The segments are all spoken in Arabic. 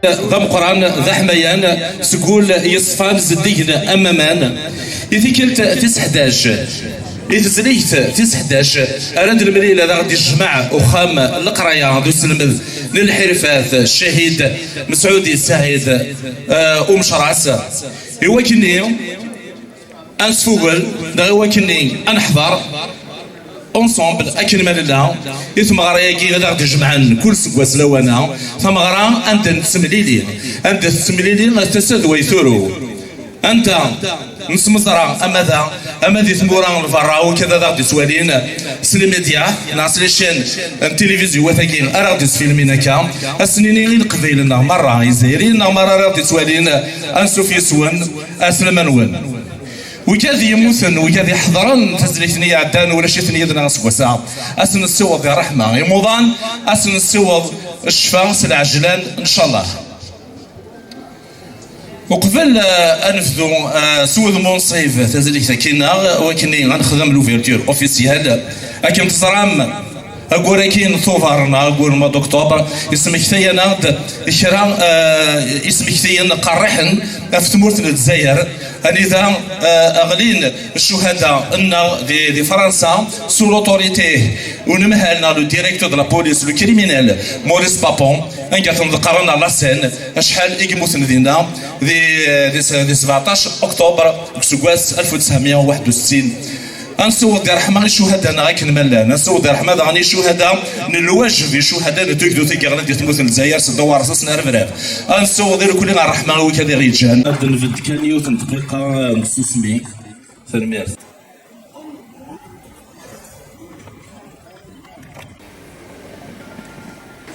ذا مقران ذا حميان سقول يصفان زديقنا أمامان إذا كنت تسحداش إذا زليت تسحداش أراد المليلة ذا غادي الجماعة وخام القراية ذو سلمذ للحرفات الشهيد مسعودي السعيد ومشرعس يوكني أنسفوغل دا يوكني أنحضر اونسومبل اكن مال الله يثم غراياكي غدا تجمعن كل سكواس لوانا ثم غرا انت تسمليلي انت تسمليلي ما تسد ويثورو انت نسمزرا اما ذي ثمورا الفرا وكذا ذا تسوالين سلميديا ناس ليشين التلفزيون وثاقين اراد فيلمين كام السنين غير قبيلنا مره يزيرين مره راه تسوالين انسو في سون اسلمنون وكذا يموثن وكذا يحضرن تزليتني عدان ولا شيتني يدنا سكوسا اسن السوض يا رحمه يموضان اسن السوض الشفاء العجلان ان شاء الله. وقبل انفذو سوذ منصيف تزليت كينا ولكني غنخدم لوفيرتور اوفيسيال اكن تصرام اقول كاين ثوفرنا اقول ما دكتور اسمك ثينا الشرا اسمك ثينا قرحن في تمورت الجزائر انذا اغلين الشهداء ان دي فرنسا سو لوتوريتي ونمهلنا لو ديريكتور دو لا بوليس لو كريمينال موريس بابون ان كاتم ذكرنا لا سين شحال يموتن دينا دي 17 اكتوبر كسكواس 1961 انسود رحمه الشهداء انا غير ملان انسود رحمه غاني شهداء من الواجب الشهداء اللي تقدروا تيغلط تموت الجزائر صدوا رصاصنا رفراف انسود كل الرحمه وكذا رجال نفد كان يوتن دقيقه نص سمي ثاني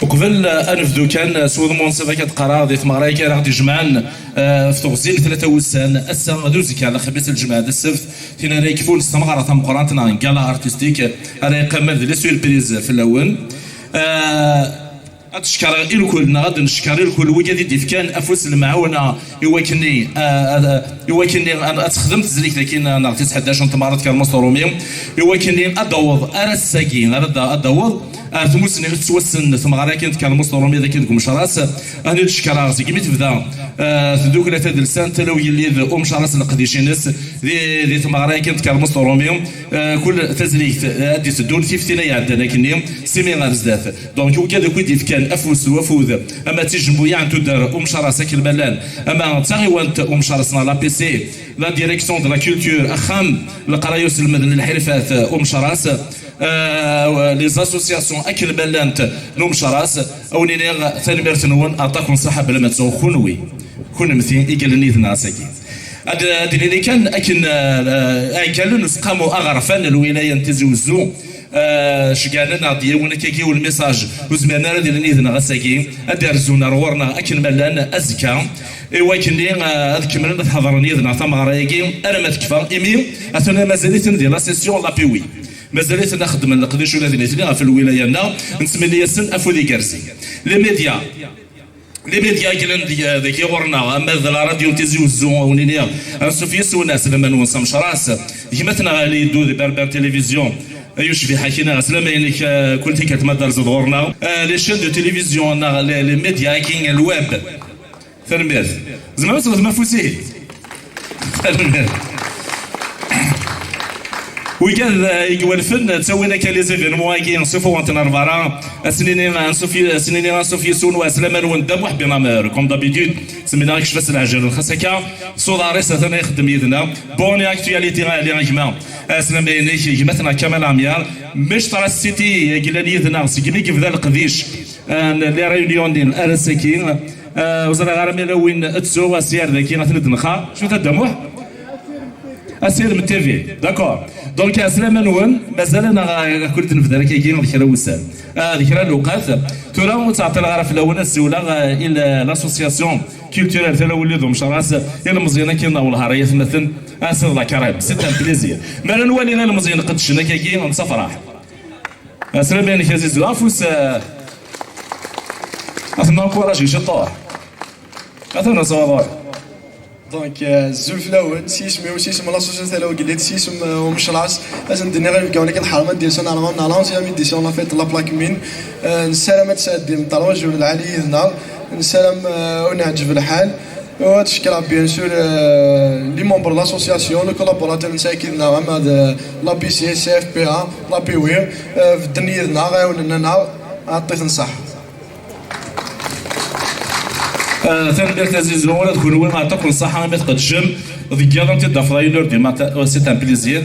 وقبل انفدو كان سوذ منصفه كتقرا ديت مغراي كان غادي يجمعن في تغزيل 3 وسان السا دوزك على خبيث الجمعه السبت تينا راي كيفون استمغرا تم قرانتنا كالا ارتستيك راي قمد لي سوربريز في الاول اتشكر الكل غادي نشكر الكل وكادي ديفكان افوس المعاونه يوكني انا اتخدمت زليك لكن انا 11 تمارات كان مصرومي يوكني ادوض ارساكين ادوض ثموسني تسوسن ثم غير كنت كان مصرومي ذاك ديكم شراس انا نشكر راسي كيما تبدا تدوك لا تدل سان تلو يلي ام شراس القديشينس ذي ثم غير كنت كان مصرومي كل تزليك ادي تدور تيفتينا يعدنا كني سيمي غازداف دونك وكذا كنت كان افوس وفوذ اما تجمبو يعني تدار ام شراس الملان اما تاغي وانت ام شراسنا لا بي سي لا ديريكسيون دو لا كولتور اخام القرايوس المدن الحرفات ام شراس لي زاسوسياسيون اكل بلانت نوم شراس او نيغ ثاني مرتنون اعطاكم صحه بلا ما تسو خنوي كون مثين يقال نيت ناسكي هذا اللي كان اكن قالوا نسقامو اغرفان الولايه نتزوزو شكالنا ديالنا كيكيو الميساج وزمانا ديال نيدنا غساكي ادرزونا رورنا اكن ملان ازكى ايوا كني كملنا تحضر نيدنا ثمغرايكي انا ما تكفى ايمي اثنا مازالت ندير لا سيسيون لا بيوي مازالت نخدم نقدرش ولا ديالنا في الولايه نسمي لي سن افولي كارسي لي ميديا كلن ذيك ورنا اما ذا راديو تيزوزو ونينيا انسوفي سوناس لما نوصم شراس يمتنا غالي دو بربر تلفزيون يشفي حكينا سلام يعني كنت كتمدر زدورنا لي شين دو تلفزيون لي ميديا كاين الويب ثرمير زعما وصلت ما فوسيه وكان يقولفن تسوينا كالي زيفينمون كي نصفو انت نرفارا سنيني نصفي سون واسلام وندم وحبينا مار كوم دابيتود سمينا كشف بس العجل الخسكا صداريس ثاني يخدم يدنا بوني اكتواليتي غالي كيما اسلام بينيك كيما كمال عميار مش ترى السيتي قال يدنا سكيمي كيف ذا القديش لي ريونيون ديال الارسكين وزرا غرامي وين تسو سير ذاكي غتند نخا شو تدموح اسير من تيفي داكور دونك اسلام نون مازال انا كنت نفدر كاين الكرا وسام ذكرى الاوقات ترى تعطي الغرف الاول السوله الى لاسوسياسيون كولتورال ثلا وليدهم شراس الى مزيانه كاين والهاريه مثلا اسر لا كراب سيت بليزير مالا نولي انا المزيان قد شنا كاين نصفراح اسلام يعني كازيز لافوس اثنا كوراج شطار اثنا صوار دونك الزول في الاول سيسم لاسوسياسيون الاول قلت سيسم ومشراس لازم دنيا غير كون كان حرمه ديال سنه على لونسيام ديسيون لا فيت لا بلاك مين السلامات سادين طالما الجول العالي هنا نسلم ونعجب الحال وتشكر بيان سور لي ممبر لاسوسياسيون لو كولابوراتور نساكن نعم هذا لا بي سي اس اف بي ا لا بي وي في الدنيا غاوننا عطيت نصح ثاني عزيز ولا تكون وين ما تاكل صحه ما تقدجم ذيك انت دافرايلر ديما سي ان بليزير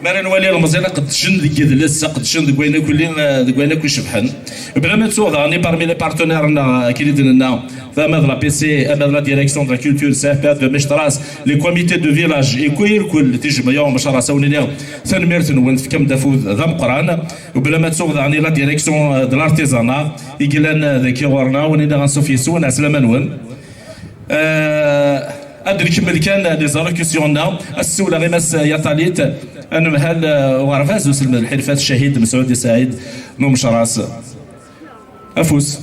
ما نولي المزيان قد تشن ذيك لسه قد تشن ذيك وين كل شبحن بلا ما تسوغ راني بارمي لي بارتنيرنا كي لنا فما لا بي سي اما لا ديريكسيون دو كولتور سي اف دو مشتراس لي كوميتي دو فيلاج اي كل تجمع يوم مشارع سوني ثاني ميرتن وين في كم دافوذ ذا مقران وبلا ما تسوغ راني لا ديريكسيون دو لارتيزانا يقلان ذاك ورنا وني غنصوفي سون اسلام نون ادري كمل كان لي زاركسيوننا السوله غير مس يطاليت انا مهال وعرفاز وسلم الحرفات الشهيد مسعود سعيد نوم شراس افوس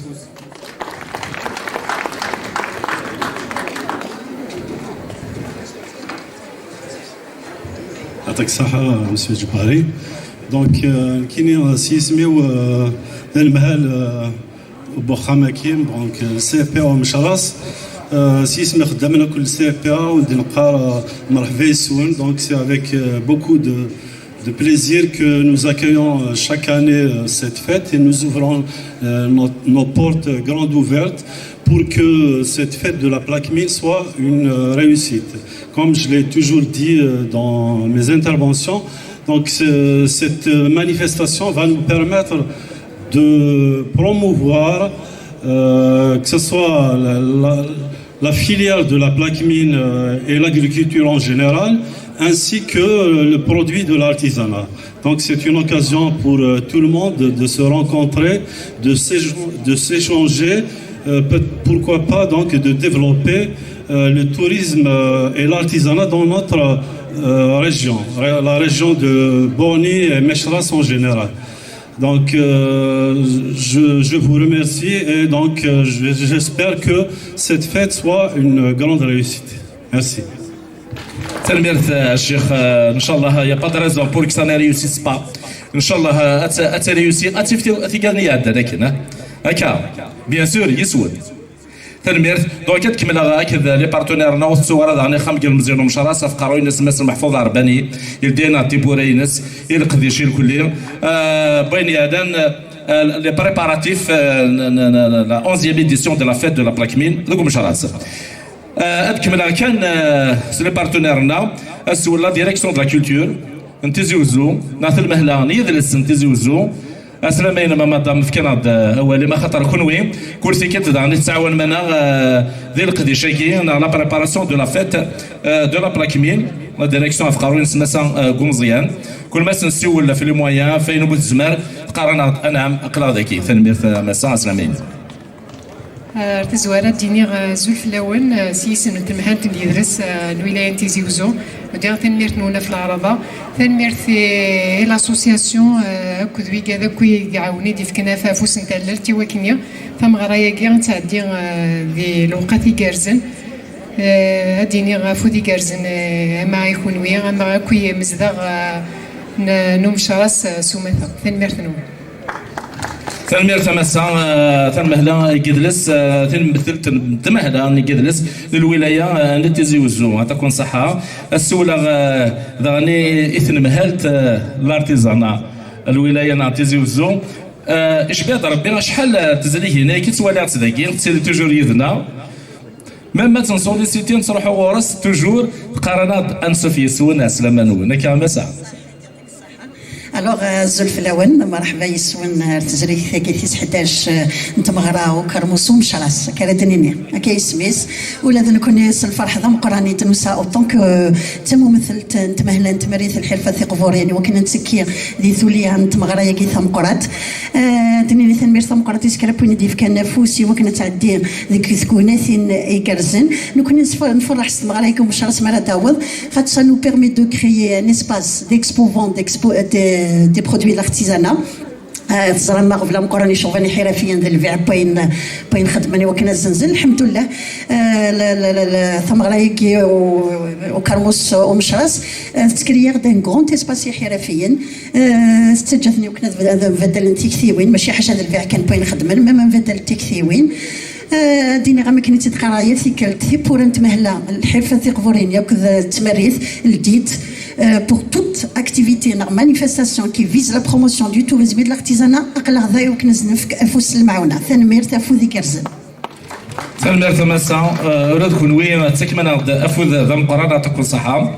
يعطيك الصحة مسيو جباري. دونك كاينين سيسميو المهال بوخا ماكين دونك سي بي او مشراس سيسمي خدامنا كل سي بي او وندي نلقى مرحبا يسون دونك سي افيك بوكو de plaisir que nous accueillons chaque année cette fête et nous ouvrons nos portes grandes ouvertes pour que cette fête de la plaque mine soit une réussite. Comme je l'ai toujours dit dans mes interventions, donc cette manifestation va nous permettre de promouvoir que ce soit la filière de la plaque mine et l'agriculture en général, ainsi que le produit de l'artisanat. Donc c'est une occasion pour tout le monde de se rencontrer, de s'échanger, pourquoi pas donc de développer le tourisme et l'artisanat dans notre région, la région de Borny et Mechras en général. Donc je vous remercie et donc j'espère que cette fête soit une grande réussite. Merci. تلميرث الشيخ ان شاء الله يا با دو ريزون بور كو سا ني ريوسي با ان شاء الله اتريوسي اتيغاني هذا لكن هكا بيان سور يسود تلميرث دونك تكمل هكذا لي بارتنير نوث صور هذا خمك المزيان مشارع صفقه روينس مس المحفوظ عرباني يدينا تيبورينس يلقديش الكليه بين يدان لي بريباراتيف لا 11e édition de la fête de la plaque mine لكم مشارع كمل كان سي بارتنيرنا السول لا ديريكسيون دو لا كولتور نتيزيوزو ناث المهله نيدلس نتيزيوزو اسلامين ما مدام في كندا اولي ما خاطر كونوي كرسي كتدعى نتعاون معنا ذي القديشاكي لا بريباراسيون دو لا فيت دو لا بلاك مين لا ديريكسيون افقارون سماسا كومزيان كل ما نسول في لي مويان فين بوت الزمار قارنا انعم اقلا ذكي ثنمير مسا اسلامين تزوارات دينيغ زولف الاول سيسن تمهان تندرس الولايه تيزي وزو ودير تنميرت نونا في العرضه تنميرت في لاسوسياسيون هكو ذوي كذا كوي يعاوني دي في كنافه فوس نتاع تيواكنيا فم غرايا كاع تعدي ذي لوقاتي كارزن دينيغ فودي كارزن اما يكون ويا اما كوي مزدغ نوم شراس سومثا تنميرت نونا تنمير تمسا تنمهلا يجلس تنمثل تمهلا يجلس للولايه نتيزي وزو تكون صحه السوله ذاني اثن مهلت الارتيزانا الولايه نتيزي وزو اش بيض ربي شحال تزلي هنا كي توالات ذاكي تسالي توجور يدنا مما تنسوليسيتي نروحوا غورس توجور قرانات انسوفي سونا سلامه نونا كامسا الوغ زلف الاول مرحبا يسون تزريك كيتيس 11 انت مغرا وكرموس ومشراس كردنيني هكا يسميس ولا نكون الفرح ذا مقراني تنسى اوطونك تممثل تمهلا تماريث الحرفه ثقفوريني وكنا نتسكي ذي ثوليا انت مغرا يكي ثمقرات تنيني ثنمير ثمقرات يسكربوني ديف كان نفوسي وكنا تعدي ذيك ثكونات يكرزن نكون نفرح مغرا يكون مشراس مرا تعوض خاطر ça nous permet de créer un espace d'expo des produits de l'artisanat. تزرع ما قبل مقراني شوفاني حرفيا ذا البيع باين خدمني وكنا الزنزل الحمد لله ثم غرايكي وكرموس ومشراس تسكريا دان كونت اسباسي حرفيا استجتني وكنا نبدل تيكثيوين ماشي حاجه ذا البيع كان باين خدمن ما نبدل تيكثيوين ديني غا ما كنت تقرايا ثيكلت ثي بورنت مهلا الحرفه ثيقفورين ياك التمريث الديت pour toute activité manifestation qui vise la promotion du tourisme et de l'artisanat أقل غذاي وكنزنف أفوس المعونة ثانمير تافو ذيك رزن ثانمير تمسا أولاد كونوي تكمنا أفوذ ذا مقرار تكون صحة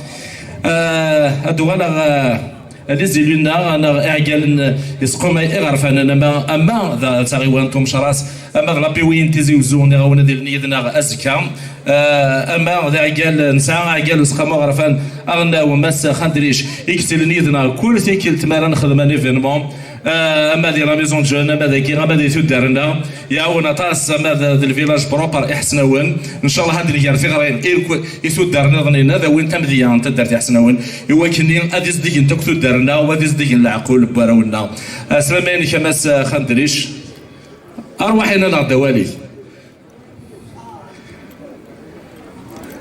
أدوانا ليزيلونا انا اعجل يسقوم يغرف انا اما ذا تغيوان توم شراس اما غلابي وين تيزيوزون غونا ديال نيدنا ازكا اما ذا عجل نسا عجل وسقما غرفان اغنا ومس خندريش يكتل نيدنا كل ثيكل تمارا نخدم ايفينمون اما دي لا ميزون جون اما ذاكي اما دي تدارنا ياونا طاس اما ذا الفيلاج بروبر احسنون ان شاء الله هاد اللي في غير يتدارنا ظنينا ذا وين تمديان تدارت احسنون يوكني اديس ديك انت تدارنا واديس ديك العقول براونا سلامين كماس خندريش ارواحنا نغدوالي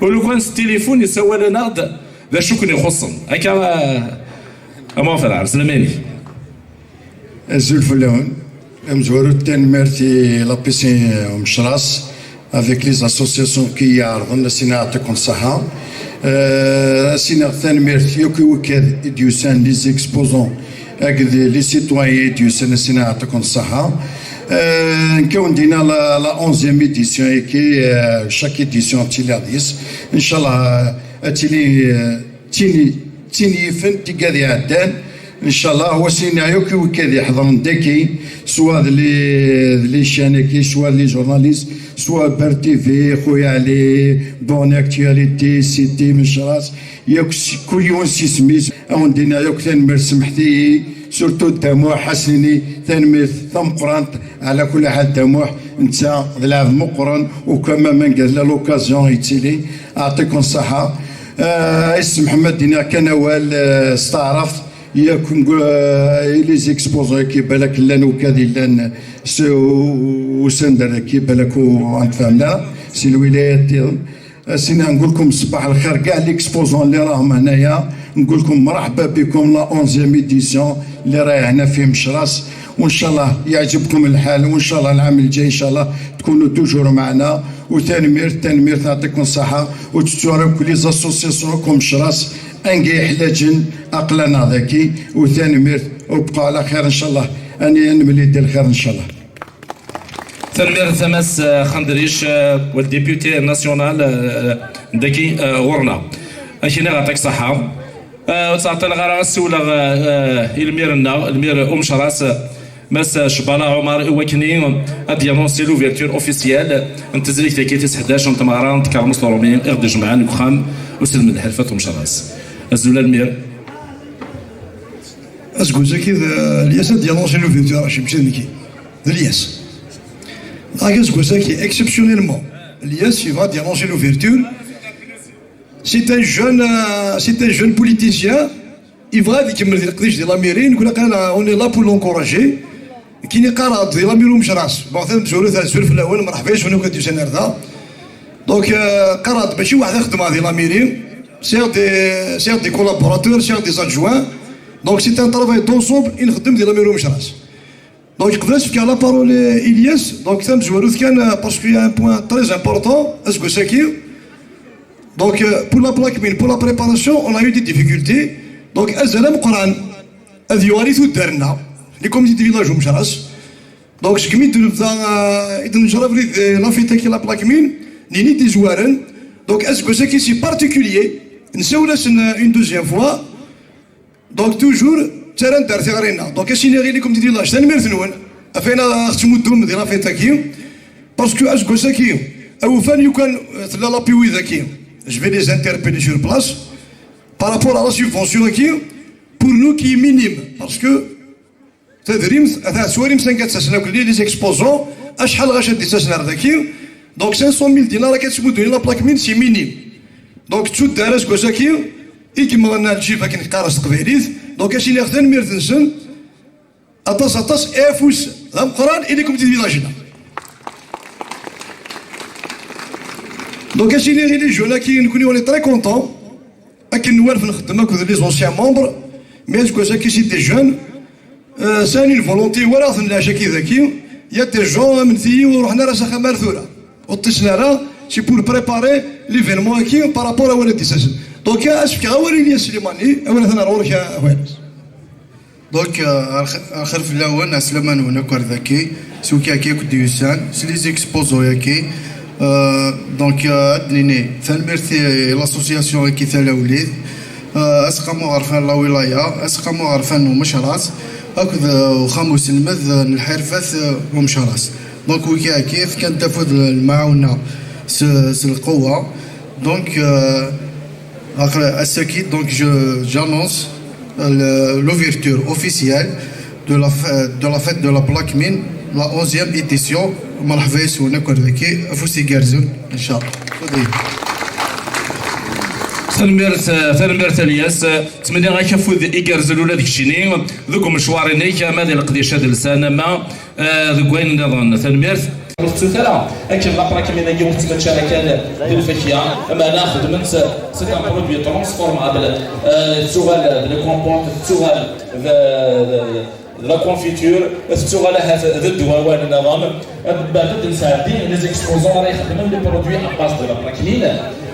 ولو كان التليفون يسوى لنا ذا شكون يخصم هكا اما في العرس سلامين Zulfulaoun, merci la piscine Mchras avec les associations qui y a dans le Sénat de Saha. Sénat merci que du sein les exposants avec les citoyens du Sénat de Saha. Qu'on dit la 11e édition et qui chaque édition tiladis. Inch'Allah, tini fin tigadi adan. ان شاء الله هو سيناريو كي يحضرون داكي سواء لي شانكي سواء لي جورناليست سواء بار تي في خويا علي دون اكتواليتي سيتي من شراس ياك كل يوم سيسميز اون دينا ياك ثانمير سمحتي سورتو الدموع حسني ثانمير ثم قران على كل حال دموع انت لاعب مقرن وكما من قال لوكازيون يتيلي اعطيكم الصحه اسم محمد دينا كنوال استعرفت ياكم لي زيكسبوزون كي بالك لان وكادي لان وسندر كي بالك وانفهمنا سي الولايات سينا نقول لكم صباح الخير كاع ليكسبوزون اللي راهم هنايا نقول لكم مرحبا بكم لا 11 ايديسيون اللي راهي هنا في مشراس وان شاء الله يعجبكم الحال وان شاء الله العام الجاي ان شاء الله تكونوا توجور معنا وتنمير نعطيكم الصحه وتتشاركوا لي زاسوسياسيون كوم مشراس انقي حلاجن اقلنا ذاكي وتنمير وبقى على خير ان شاء الله اني نملي ديال الخير ان شاء الله. تنمير ثماس خندريش والديبيوتي ناسيونال داكي غورنا اشينا غاتك صحه وتعطينا غير السوله المير شراس مس شبالا عمر وكني اديانونسي لوفيرتور اوفيسيال انتزريك تاكيتيس 11 تماران كارموس رومي غد جمعان وخام وسلم الحلفه مشراس الزوله المير اسكو زكي الياس ديانونسي لوفيرتور راشي مشي نكي الياس اسكو زكي اكسبسيونيلمون الياس il va dénoncer l'ouverture. C'est un jeune politicien. Il va dire que la mairie, on est là pour l'encourager. Qui n'est pas là, la mairie مشراس. Bon, ثم تزوروا السلف الأول مرحبا شنو كنتو سنة ذا. Donc قرات ماشي واحد يخدم هذه la mairie. C'est des collaborateurs, c'est des adjoints. Donc c'est un travail d'ensemble. Il نخدم ديال la mairie مشراس. Donc قبلت في la parole Elias. Donc ثم تزوروا كان parce qu'il y a un point très important. Est-ce que c'est qui? Donc pour la plaque mine, pour la préparation, on a eu des difficultés. Donc Azalem Quran, Aδιori tout derna, les comités de village Mcharas. Donc ce qui m'est dit la fête qui la plaque mine, ni des joueurs. Donc est-ce que c'est qui c'est particulier? Une deuxième fois. Donc toujours terrain d'artérina. Donc est-ce qu'il y a les comités de village? C'est une merveille. Afin d'artimudoum de la fête qui, parce que est-ce que c'est qui? Ou fan you can la piouille qui. Je vais les interpeller sur place par rapport à la subvention qui, pour nous, qui est minime. Parce que, les exposants, donc 500 000 dinars, la plaque mine, c'est minime. Donc, tout le reste, et qui m'a dit que donc, si les gens me atas, et fous, le Coran, et les comités de village. Donc, les jeunes qui on est très contents. Nous avons les anciens membres, mais est-ce que c'est des jeunes? C'est une volonté. Il y a des gens qui ont dit والتصنيع سي بور بريباري ليفينمون كي بارابور اول ديساس دونك اسفك اول الياس سليماني اول ثنا روك وينس دونك الخلف الاول سليمان ونكر ذكي سوكي كي كديوسان سلي زيكسبوزو ياكي دونك ادنيني ثالميرتي لاسوسياسيون كي ثلاوليد اسقامو عرفان لا ولايه اسقامو عرفان ومشراس هكذا وخاموس المذ الحرفات ومشراس دونك وكا كيف كانت تفوت المعاونه القوه دونك الساكيت دونك جانونس l'ouverture officielle de la fête de la plaque mine, la 11e édition. مرحبا يسونا كردكي فوسي جارزون ان شاء الله. ثلميرت الياس تمني غيكفوذ إيجارزل ولا ديك الشيني ذوك مشواريني كما ديال القديش هاد السنه ما ذوك وين نظن ثلميرت السلسله اكيد لابراك من اللي وقت ما كان بالفكيه اما ناخذ من سي ان برودوي ترانسفورمابل سوغال لو كومبوند سوغال لا كونفيتور سوغال هذا الدواء وين نظام بعد نساعدين لي زيكسبوزون راه يخدموا لي برودوي ا باس دو لا براكمين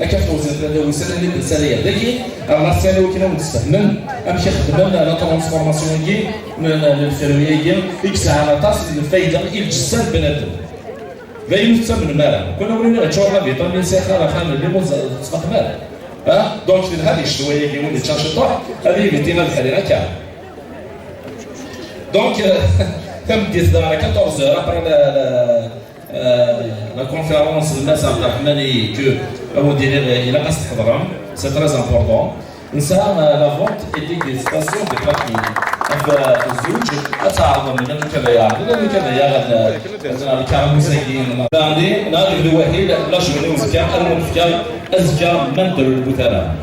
كتفوز وسنه اللي السنه ديالي راه السنه اللي كنا نستخدم امشي خدمنا لا ترانسفورماسيون دي من الفيرويه اكس على طاس الفايده الجسد بنادم غير من المال كنا ولينا غتشورنا بيطون من ساخه راه خام اللي مصطفى مال دونك هذه الشويه اللي ولات تشطح هذه بدينا بحال هكا دونك تم ديال 14 ابري لا كونفيرونس الناس عبد الرحمن كو هو دير الى قاصد تحضرهم سي تري امبورطون نساء لا فونت اي ديغستاسيون دي بلاكين الزوج اتعرض من الكبايع غدا الكرموسيين عندي نادي الوحيد لا شغل وزكا المفكا ازكى من البثلاء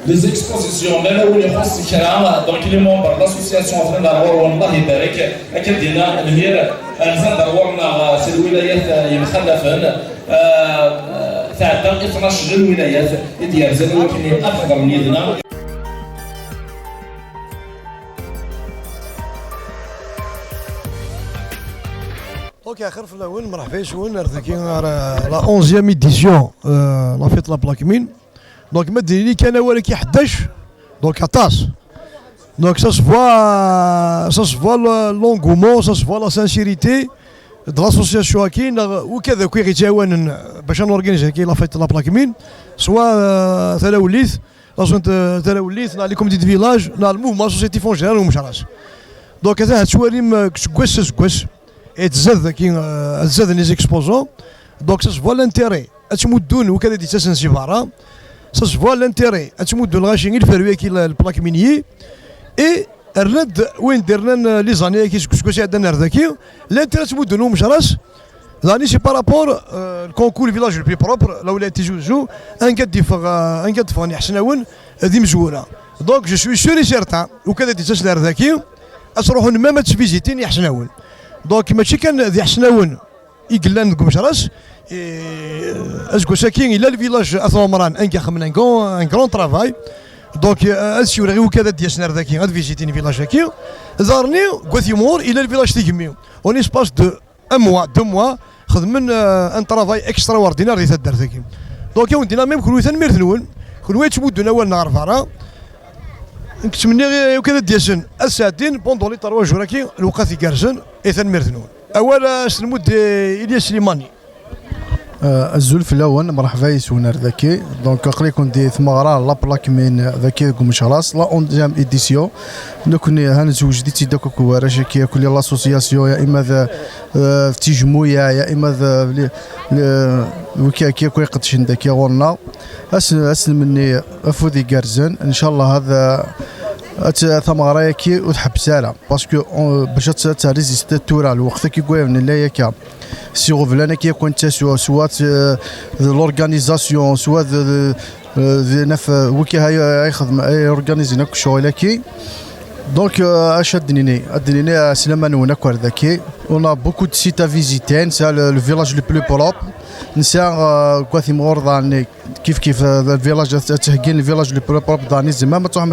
les expositions même où les خاص الكلام دونك لي مونبر لاسوسياسيون فينا والله يبارك اكيد دينا نمير الزاد دورنا سي الولايات يمخلفن تعدى 12 الولايات ديال زاد ولكن افضل من يدنا دونك اخر في الاول مرحبا شكون رثكي لا 11e édition لا فيت لا بلاكمين دونك ما ديري كان ولكن 11 دونك 14 دونك ça se voit l'engouement ça se voit la sincérité de l'association كاين وكذا كي غيتعاون باش نورغانيزي كاين لا فيت لا بلاكمين سواء تلاوليث لازم تلاوليث نا لي كوميتي دو فيلاج نا الموفمون سوسيتي فون جينيرال ومشراس دونك هذا شواريم كواس تزاد كاين تزاد لي زيكسبوزون دونك ça se voit l'intérêt اتمدون وكذا دي تسنسي فارا ça se voit l'intérêt اتمدوا الغاشين الفرويه كي البلاك مينيي اي الرد وين درنا لي زاني كي كوسكوسي عندنا ذاكي l'intérêt تمدوا مشراس زاني سي بارابور الكونكور فيلاج لو بي بروبر لو لا تيجوزو ان قد فاني حسناون هذه مزوره دونك جو سوي سوري سيرتان وكذا دي تسلار ذاكي تروحوا ما تفيزيتين يحسناون دونك ماشي كان ذي حسناون يقلان مشراس اسكو ساكين الى الفيلاج اثومران ان خمن ان كرون ترافاي دونك اسيو غير وكذا ديال سنار ذاكي غاد فيزيتيني فيلاج هاكي زارني كوثيمور الى الفيلاج تيكميو اون اسباس دو ان موا دو موا خدمن ان ترافاي اكسترا واردينار ديال الدار ذاكي دونك ودينا ميم كل وثن ميرثنون كل ويت تمدنا اول نهار فارا نكتمني وكذا ديال الساعتين بوندون لي 3 جور هاكي الوقت يكارزن اثن ميرثنون اول سنمود الياس سليماني الزلف الاول مرحبا يسونا ذاكي دونك قريكم دي ثمغرا لا بلاك من ذاكي كومش راس لا اونزيام ايديسيون نكون هان زوج دي تيداك كوارا كي كل لاسوسياسيون يا اما ذا تيجمويا يا اما ذا وكي كي قدش داكي غورنا اسن مني افودي كارزن ان شاء الله هذا ثمغرا كي وتحب سالا باسكو باش تريزيست تورا الوقت كي كوي من لا ياك سي غوفلانا كي كنت سواء لورغانيزاسيون سواء نف وكي هاي خدمه اي اورغانيزينا كشغل كي دونك ادنيني سليمان ونكر ذاكي اون ا بوكو دو سيت ا فيزيتين سا لو فيلاج لو بلو بروب نساء كوثي مغور ضاني كيف الفيلاج تهجين الفيلاج اللي بروب ضاني زعما ما تروح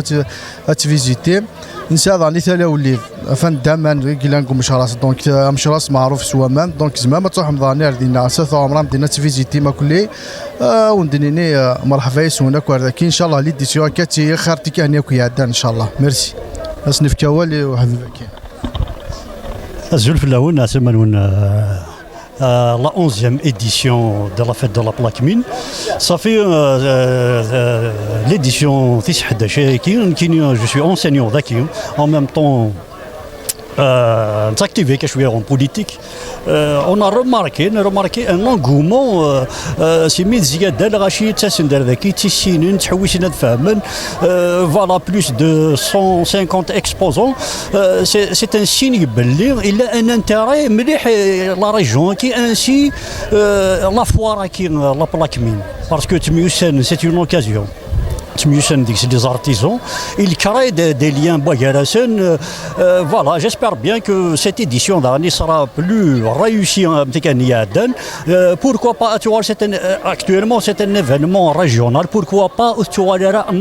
تفيزيتي نساء ضاني ثلا ولي فان دامان كيلانكم مشراس دونك مشراس معروف سوامان دونك زعما ما تروح ضاني ردينا ساثو عمران دينا تفيزيتي ما كلي وندنيني مرحبا يسونا كورداكي ان شاء الله لي ديسيون كاتي خارتي كاني وكيعدان ان شاء الله ميرسي اسنف كوالي وحبيبك الزلف الاول سمنون la 11e édition de la fête de la plaque mine. Ça fait l'édition 11 je suis enseignant d'acquis en même temps activé en politique. On a remarqué un engouement c'est voilà plus de 150 exposants. C'est un signe il a un intérêt la région qui ainsi la foire qui la plaque mine parce que c'est une occasion. C'est des artisans, ils créent des liens bagarasen. Voilà, j'espère bien que cette édition d'année sera plus réussie. Pourquoi pas actuellement c'est un événement régional, pourquoi pas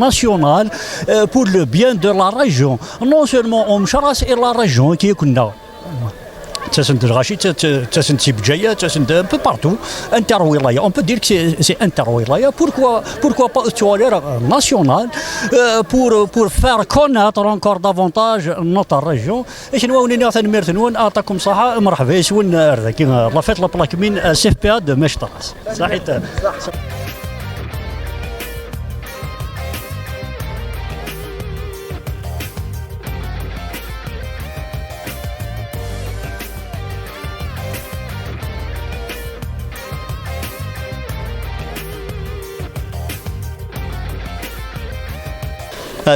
national pour le bien de la région, non seulement en Mcharas et la région qui est Kouna. Un peu partout, interwilaya. On peut dire que c'est interwilaya. Pourquoi pas national pour faire connaître encore davantage notre région. Et chez nous, on est à Mertenoun, à Takum Saha, Marhavé, la fête la plaque mine CFPA de Meshtaras.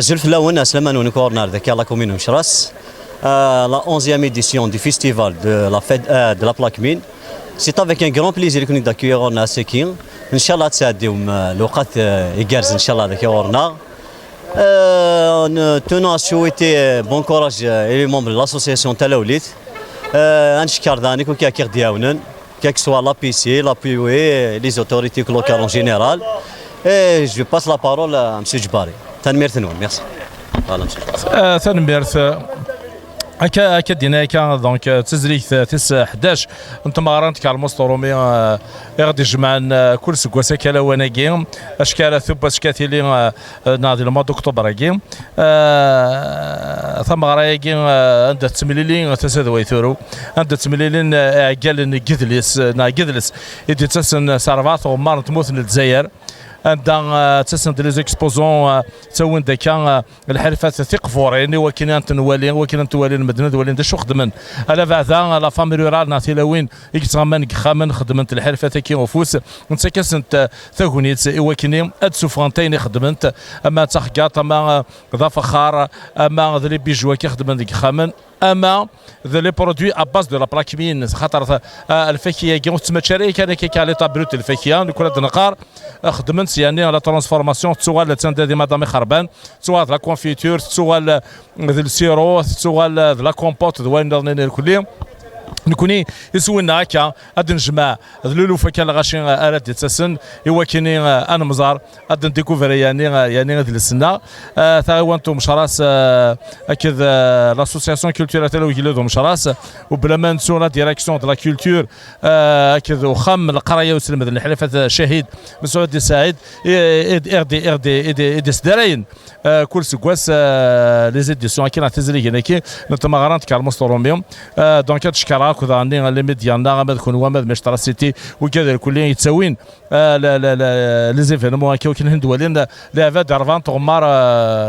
Zulf Laouen, Asleman Unicorner de la commune de Mcharas, la 11e édition du festival de la fête de la plaque mine. C'est avec un grand plaisir que nous accueillons à Sekin. Inch'Allah, le Qat Egarz, Inch'Allah, nous tenons à souhaiter bon courage et les membres de l'association Talaoulit. Anchikardani, quel que soit l'APC, l'APOE, les autorités locales en général. Et je passe la parole à M. Djibari. Merci. هكا دينا هكا دونك تزريك 11 انت مغرانت كالمسترومي غادي جمعنا كل سكواسا كلا وناكي اشكال ثوب اشكاتيلي ناضي لما اكتوبر كي ثم غرايكي عند التمليلين تسدوي ثورو عند التمليلين قال جدلس يدي تسن سارفات ومار تموت الجزائر عندنا تسن دي ليزيكسبوزون تسوين داكا الحرفات ثيق فورين وكاين تنوالين المدينه دوالين دا شو خدمن على بعدا لا فامي رورال ناتيلاوين يكتغمن خامن خدمت الحرفات كي وفوس انت كاسنت ثاغونيت وكاين اد سوفرانتين خدمت اما تخقاط اما ضا فخار اما ذلي بيجوا كي خدمت خامن اما لي برودوي اباز دو لا بلاكمين خاطر الفاكهه كي تمشاري كان كي على طابروت الفاكهه كل نقار خدمت يعني لا ترانسفورماسيون تسوال تندي مدام خربان تسوال لا كونفيتور تسوال السيرو تسوال لا كومبوت دوين الكليه نكوني يسولنا هكا غادي نجمع ذلولو فكان غاشي اراد تسن ايوا كاينين انا مزار غادي نديكوفر يعني هذه السنه تا هو انتم مشراس اكيد لاسوسياسيون كولتورال تاع ويلادو مشراس وبلا ما نسوا لا ديريكسيون دو لا كولتور اكيد وخام القرايه وسلم الحلفات شهيد مسعود سعيد دي سدراين كل سكواس لي زيديسيون كاين تزري هناك نتمغرانت كالمستروميوم دونك تشكرا كذا عندنا لي ميديانا غادي تكون هو مشترى سيتي وكذا الكلين يتساوين لي زيفينمون هكا وكاين هندوالين لافا دارفان تغمار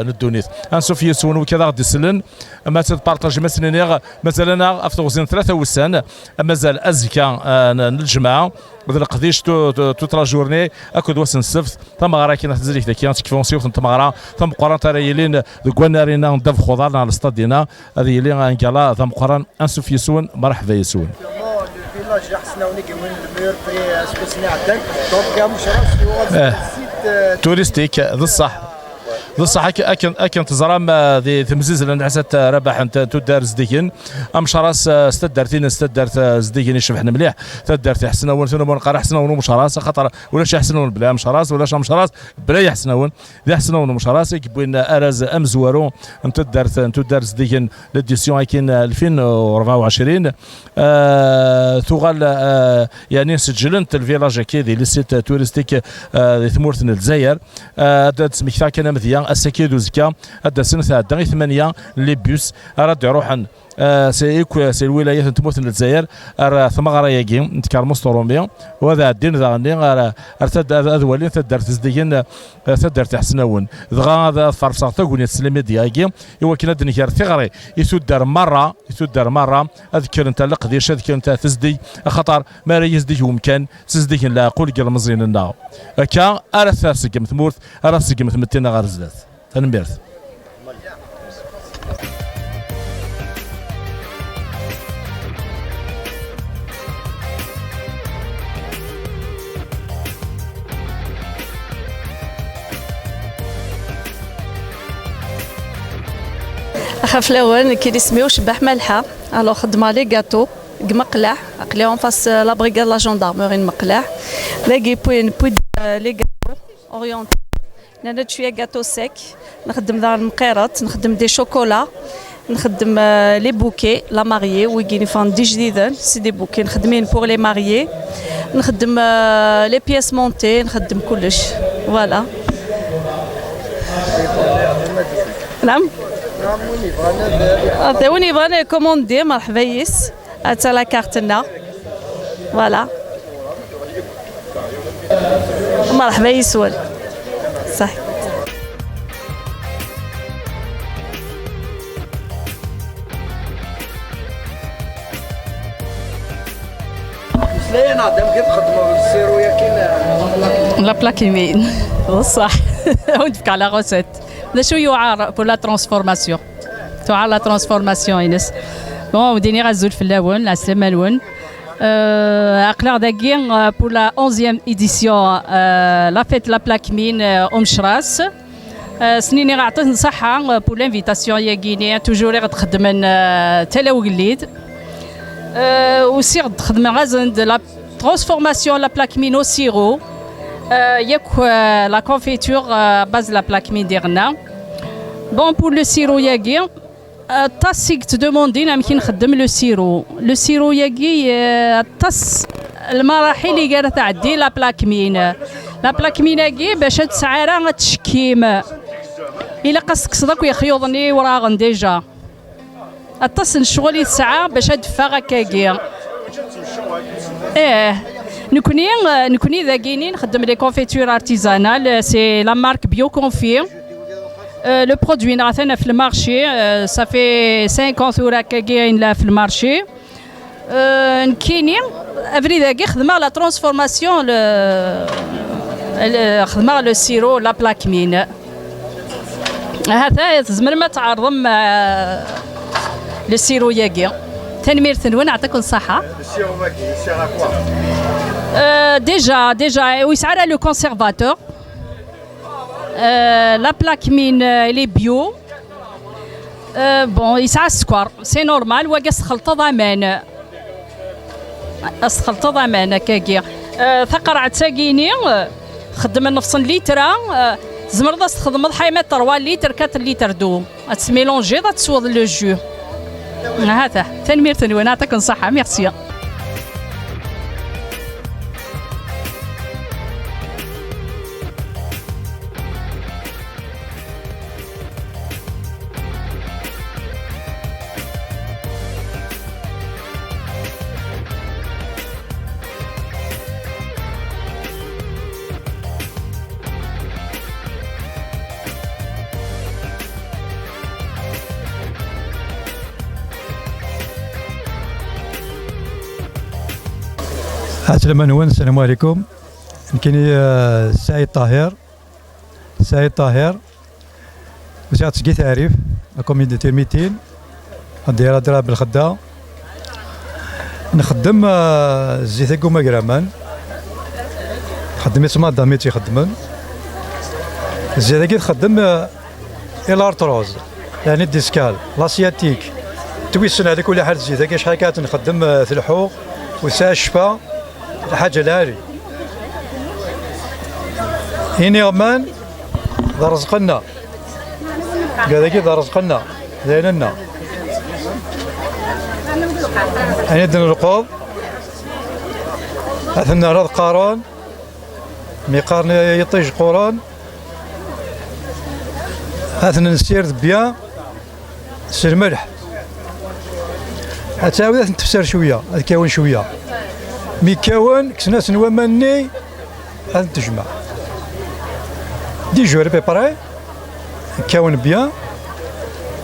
ندونيت انسوف يسون وكذا غادي يسلن ما تبارطاجي مثلا انا افطوزين 3 وسان مازال ازكى الجماعه مثل قديش توت لا جورني اكو دوس السبت ثم غرا كاين تزريك ذاك كيفون سيوف ثم غرا ثم قران تريلين كوانارينا ندف خضار على الاستاد دينا هذه اللي غنقالا ثم قران انسوف يسون مرحبا يسون توريستيك ذا الصح بصح اكن تزرام ذي تمزيز لان حسات ربح انت تدار زديكن ام شراس استدرت زديكن يشبحنا مليح تدرت حسنون ثم نقرا حسنون مش راس خاطر ولا شي حسنون بلا مش راس ولا مش راس بلا يحسنون ذي حسنون مش راس كبوين ارز ام زوارو انت دارت زديكن ليديسيون كاين 2024 ثغال يعني سجلت الفيلاج كيدي لي سيت توريستيك ثمورت الجزائر تسميك كان مذيا السكيد وزكا هذا سنه تاع 8 لي بوس راد يروحن سي الولايات تموت الجزائر ثمغرا ياكي نتكرموس طوروميا وهذا الدين ذا ارتد اذولين تدرت تزدين تدرت حسنون دغا هذا فرصه تقول السلامه دياكي ايوا كنا دنيكار ثغري يسدر مره اذكر انت لقديش اذكر انت تزدي خطر ما راه يزدي ممكن تزدي لا قول قال مزيان لنا هكا ارث سقم ثمورت ارث سقم ثمتنا غير زدات تنبيرث خاف الاول كي يسميو شباح مالحه الو خدمه لي غاتو مقلاح قليهم فاس لا بريغاد لا جوندارموري مقلاح لاقي بوين لي غاتو اورينتي انا شويه غاتو سيك نخدم دار المقيرات نخدم دي شوكولا نخدم لي بوكي لا ماريي ويجيني فان دي جديدين سي دي بوكي نخدمين بور لي ماريي نخدم لي بياس مونتي نخدم كلش فوالا نعم عطيوني بغانا كوموندي مرحبا يس هاتا لا كارتنا فوالا مرحبا يسول صح سلينا دام كيف تخدموا بالسيرويا كاين لا بلاكيمين بصح ونفك على غوسيت شو يوعى بور لا ترانسفورماسيون توعى لا ترانسفورماسيون ينس بون وديني غزول في اللون لا سلمالون اقلع داكي بور لا 11e ايديسيون لا فيت لا بلاكمين ام شراس سنيني غعطيت نصحة بور لانفيتاسيون يا غينيا توجور غتخدم تلا وقليد وسي غتخدم غازند لا ترانسفورماسيون لا بلاكمين او سيرو ياك لا كونفيتور باز لا بلاكمين ديالنا بون بور لو سيرو ياكي تاسيك تدوموندي يمكن نخدم لو سيرو ياكي تاس المراحل اللي قاعده تعدي لا بلاكمين ياكي باش تسعى راه تشكيم الا قصك صدق ويخيوضني وراغن ديجا اتصل الشغل يسعى باش تدفى هكاكي نكوني ذاكيني نخدم لي كونفيتور ارتيزانال سي لا مارك بيو كونفي لو برودوي نعطينا في المارشي صافي 50 ورا كاين في المارشي نكيني افري ذاكي خدمه لا ترانسفورماسيون خدمه لو سيرو لا بلاكمين هذا زمر ما تعرضم لو سيرو ياكي تنمير ثنون نعطيكم الصحه déjà ويسعى لو كونسيرفاتور لا بلاكمين لي بيو بون يسعى السكر سي نورمال واقص خلطه ضمان اسخلطه ضمان كاكي ثقرع تساقيني خدم نفس ليترا زمرضه تخدم ضحايمه 3 لتر 4 لتر دو تسميلونجي تسوض لو جو هذا تنمير ثنون نعطيكم الصحه ميرسي السلام عليكم. يمكنني سعيد طاهر وسعيد تسقي تعريف كوميديتي 200 الديره درا بالخدا نخدم زيت كوما كرامان خدمت ما داميتي خدمن زيت كي تخدم الارتروز يعني الديسكال لاسياتيك تويسن هذيك ولا حال زيد هكا شحال كانت نخدم في الحوق وساعة الشفا الحاجة لاري إني غمان ذا رزقنا هذاك ذا رزقنا زيننا أنا دن الرقوب أثنى رض قارون ميقارن يطيج قران أثنى نسير بيان سير ملح حتى عاود تفسر شويه كاون شويه مي كاون كسناس نوامني هاد تجمع دي جور بريباري كاون بيان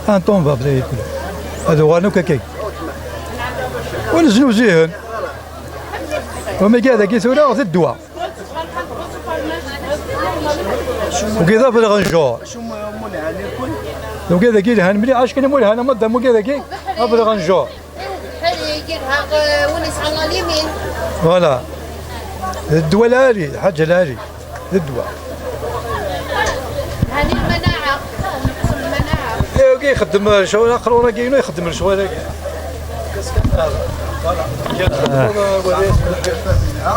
ان طون باب بدا ياكل هادو غانو كاكاي ونزلو زيهن وما كاع ذاك ثورة غير الدواء وكذا في الغنجور وكذا كي لهان ملي عاش كان مولها انا مده مو كذا كي ابدا غنجور ونس على اليمين فوالا الدواء الالي حاجه الالي الدواء هذه المناعه كي يخدم شغل اخر ورا كاينو يخدم شغل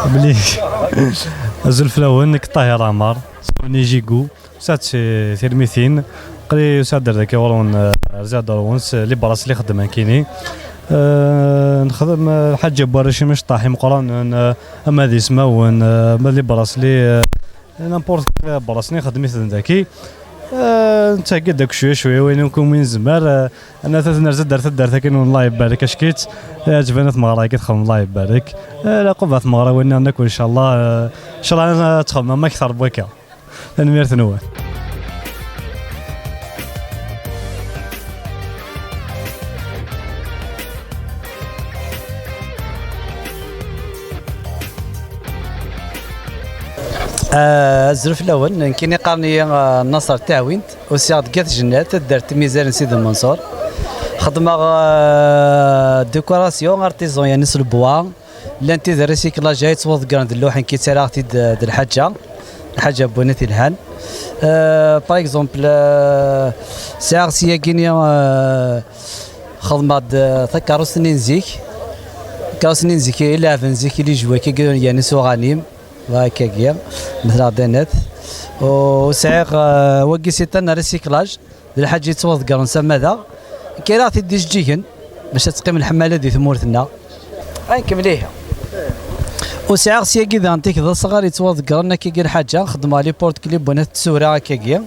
بلي زلف الاول كطاهر عمر سوني جيكو سات ثيرميثين قري يسادر ذاك ورون زاد ونس لي براس اللي خدم كيني نخدم الحاج بارشي مش طاحي مقران اما ذي سماون لي براس لي نامبورت براس لي خدمت ذاكي نتاكد داك شويه وين نكون وين زمار انا تنرزد درت كاين الله يبارك اشكيت عجبنا ثماره كتخدم الله يبارك لا قبه ثماره وين ناكل ان شاء الله ان شاء الله تخدم ما اكثر بوكا تنمير ثنوه الزرف الاول كاين قارني النصر تعوينت وسياد كات جنات دارت ميزان سيد المنصور خدمه ديكوراسيون ارتيزون يعني نص البوا لانتي ذا ريسيكلاج جاي تصوض كراند اللوحه كي تراغتي د الحاجه بونيتي الهان باغ اكزومبل ساعه سياكينيا خدمه كاروس نينزيك الا فنزيك اللي جوا كي يعني سوغانيم هكاكيا مثل عدينات وسعيق وكي سيتنا ريسيكلاج الحاجه يتصوض كرا نسمى ذا كيراتي ديج جيهن باش تقيم الحماله دي ثمورتنا غنكمليها وسعيق سياكي ذا انتيك ذا صغار يتصوض كرا كي الحاجه خدمه لي بورت كليب بنات تسورا هكاكيا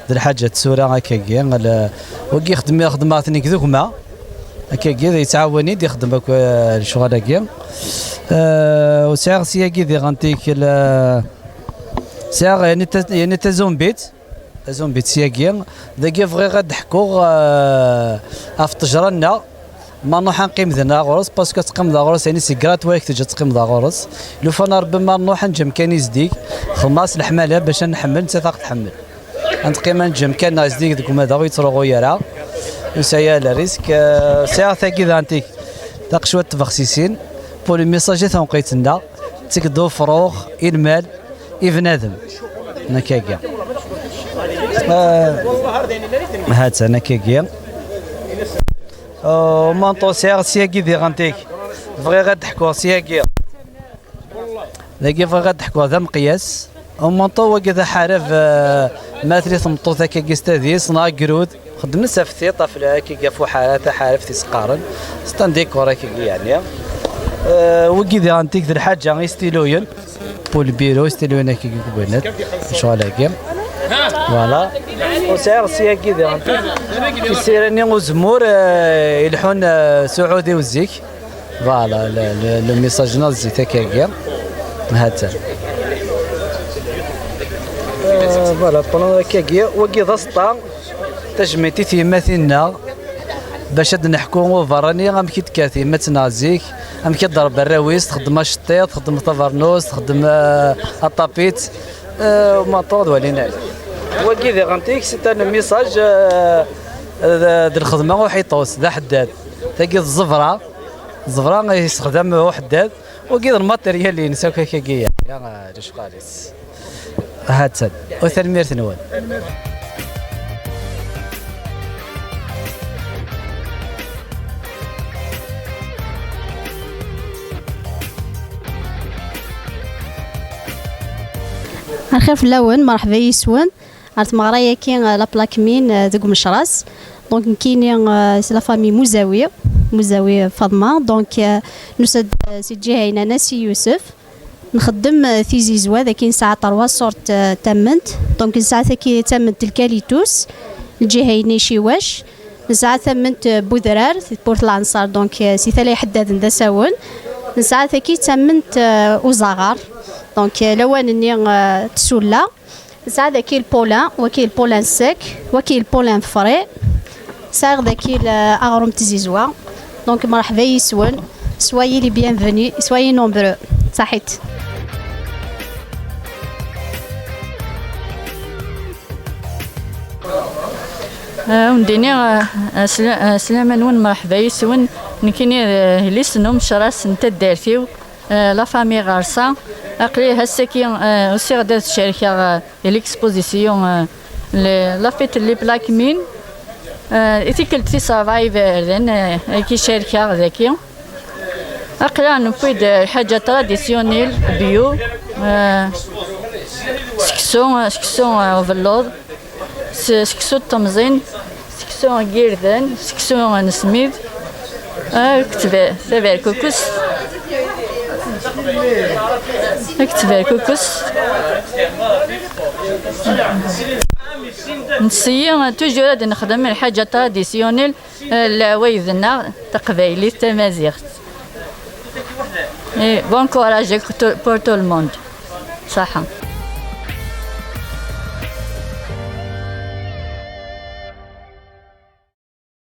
ذا الحاجه تسورا هكاكيا وكي خدماتني كذوكما هكاكيا يتعاوني دي يخدم الشغل هكاكيا وسعر سياكي ذي غانتيك سعر يعني تزومبيت سياكي ذاكي فغي غنضحكو في تجرنا ما نروح نقيم ذنا غرس باسكو تقيم ذا غرس يعني سيكرات واك تجي تقيم ذا غرس لو فانا ربما نروح نجم كان يزديك خماس الحماله باش نحمل انت طاق تحمل نتقيم نجم كان يزديك ذوك ما ذا يتروغو يرا وسايا لا ريسك سعر ثاكي ذا انتيك تاق شويه تفخسيسين بول ميساجي تنقيتنا تكدو فروغ المال بنادم نكاكيا هات انا كاكيا مانطو سياكي ذي غانتيك فغي غضحكو سياكي ذاكي فغي غضحكو ذا مقياس ومانطو وكذا حارف ماتري ثمطو ذاك كيستاذي صنع قرود خدم سافتي طافل هكا فو حالات حارف تيسقارن ستان ديكور هكا يعني وكذا انتيك ذا الحاجه يستيلوين بول بيرو يستيلوين هكا كبنات شغل هكا فوالا وسعر سياكي ذا انتيك كيسيرني وزمور يلحون سعودي وزيك فوالا لو ميساج نازيت هكا هاتا فوالا بلون هكا وكي ذا سطا تجميتي تيماتنا باش نحكو فراني غام كي تكاثي ما تنازيك غام كي ضرب الراويس تخدم الشطيط تخدم طافرنوس تخدم الطابيت وما طود ولينا وكي ذي غانتيك سيت ان ميساج د الخدمه وحيطوس ذا حداد تلقى الزفره يستخدم هو حداد وكي الماتيريال اللي نساو كيكيا يا جوش خالص هات وثلمير ثنوان الخير في اللون مرحبا يسون عرفت مغرايا كاين لا بلاكمين ديك مشراس دونك كاينين سي لا فامي مزاوي فاطمه دونك نسد سي جهينا ناسي يوسف نخدم في زيزوا ذا كاين ساعه 3 صورت تمنت دونك ساعه كي تمنت الكاليتوس الجهيني شيواش ساعه تمنت بودرار في بورت العنصر دونك سي ثلاث حداد ذا ساون ساعه كي تمنت وزغار دونك لوانني تسولا ساعه كي البولان وكاين البولان سيك وكاين البولان فري ساغ ذاكي اغروم تزيزوا دونك مرحبا يسون سويي لي بيانفوني سويي نومبرو صحيت ونديني سلامة ون مرحبا يسون نكيني ليسنوم شراس نتا دارتيو لا فامي غارسا اقلي هساكي اوسي غادا الشركه ليكسبوزيسيون لا فيت لي بلاكمين ايتيكلتي سافايفر لان كي شركه ذاكي اقلا نفيد حاجه تراديسيونيل بيو سكسو اوفرلود سكسو التمزين سكسو كيردان سكسو نسميد كتب سافير كوكوس كتب كوكوس نسيي توجور هاد نخدم الحاجه تراديسيونيل العوايدنا تقبايلي تمازيغت بون كوراج بور تو الموند صحه